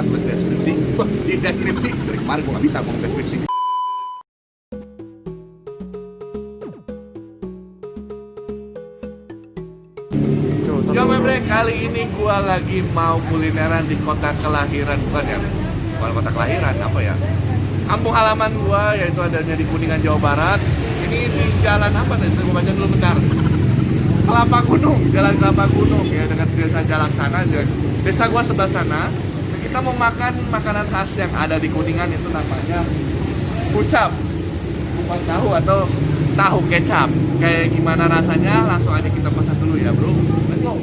tulis deskripsi. Wah, di deskripsi. Dari kemarin gue nggak bisa ngomong deskripsi. Ya Bre, kali ini gue lagi mau kulineran di kota kelahiran. Bukan kota kelahiran, apa ya? Kampung halaman gue, yaitu adanya di Kuningan, Jawa Barat. Ini di jalan apa tadi? Gue baca dulu bentar. Kelapa Gunung, jalan Kelapa Gunung ya, dengan desa Jalaksana. Desa gue sebelah sana. Kita mau makan makanan khas yang ada di Kuningan, itu namanya kucap, kupat tahu atau tahu kecap. Kayak gimana rasanya? Langsung aja kita pesan dulu ya bro. Let's go.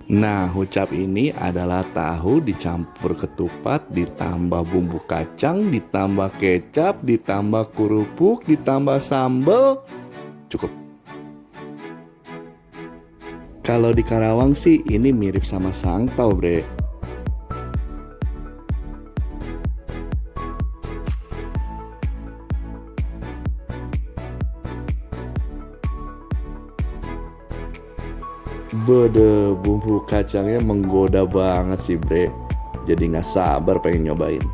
Nah, hucap ini adalah tahu dicampur ketupat, ditambah bumbu kacang, ditambah kecap, ditambah kerupuk, ditambah sambal. Cukup. Kalau di Karawang sih ini mirip sama sangtau, bre. Bede, bumbu kacangnya menggoda banget sih bre. Jadi nggak sabar pengen nyobain.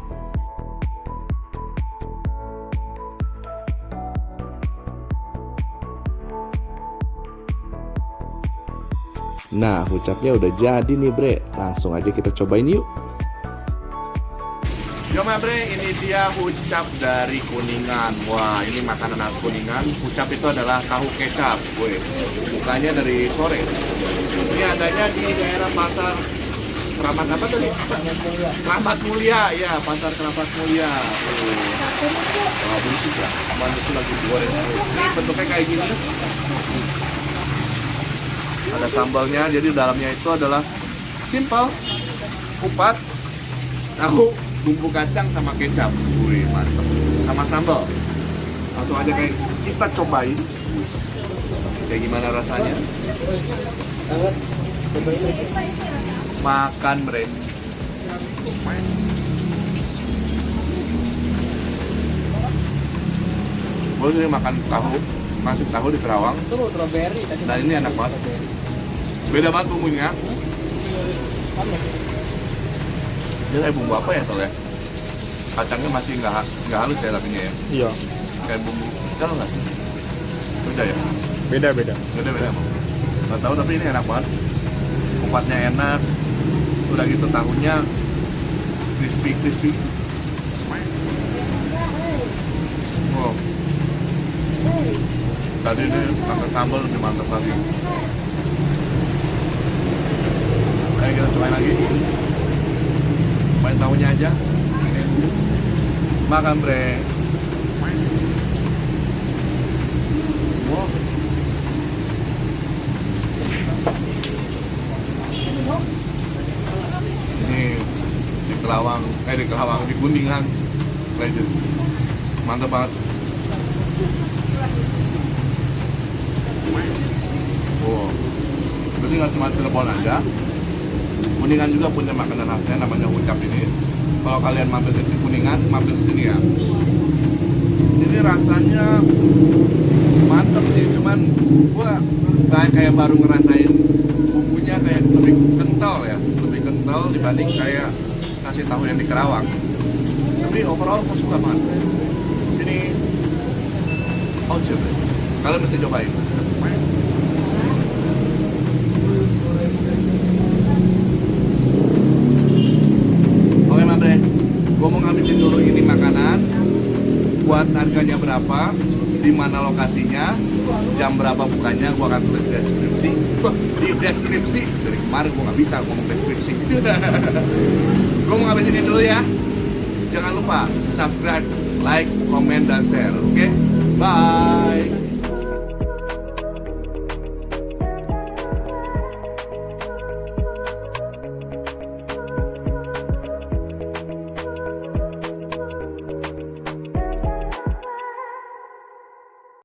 Nah, ucapnya udah jadi nih bre. Langsung aja kita cobain yuk. Yo bre, ini dia hucap dari Kuningan. Wah, ini makanan khas Kuningan. Hucap itu adalah tahu kecap. Woi, bukanya dari sore. Ini adanya di daerah pasar Keramat apa tadi? Keramat Mulia, ya pasar Keramat Mulia. Wah, berisik ya. Cuman itu lagi goreng. Ini bentuknya kayak gini. Ada sambalnya, jadi dalamnya itu adalah simpel, kupat, tahu, bumbu kacang sama kecap. Wih, mantep. Sama sambal. Langsung aja kayak kita cobain. Kayak gimana rasanya? Makan bre. Gue sih makan tahu, masuk tahu di Kerawang. Dan ini enak banget. Beda banget bumbunya. Dia kayak bumbu apa ya soalnya? Kacangnya masih nggak halus ya lakinya ya? Iya. Kayak bumbu kalau nggak sih? Beda ya? Beda. Beda emang. Nggak tahu tapi ini enak banget. Kupatnya enak. Udah gitu tahunya crispy. Wow. Tadi ini pakai sambal lebih mantap lagi. Ayo kita cobain lagi. Main tahunya aja. Makan bre. Wow. Ini di Kerawang, di Kuningan. Legend. Mantap banget. Wow. Berarti nggak cuma Cirebon aja. Kuningan juga punya makanan khasnya namanya hucap ini. Kalau kalian mampir ke Kuningan, mampir ke sini ya. Ini rasanya mantep sih, cuman gua kayak baru ngerasain bumbunya kayak lebih kental ya, lebih kental dibanding kayak nasi tahu yang di Kerawang. Tapi overall gua suka banget. Ini ojek. Kalian mesti cobain. Gue mau ngabisin dulu ini makanan. Buat harganya berapa, di mana lokasinya, jam berapa bukanya, gue akan tulis deskripsi. Di deskripsi. Dari kemarin gue nggak bisa ngomong deskripsi. Gue mau ngabisin ini dulu ya. Jangan lupa subscribe, like, comment, dan share. Oke? Bye.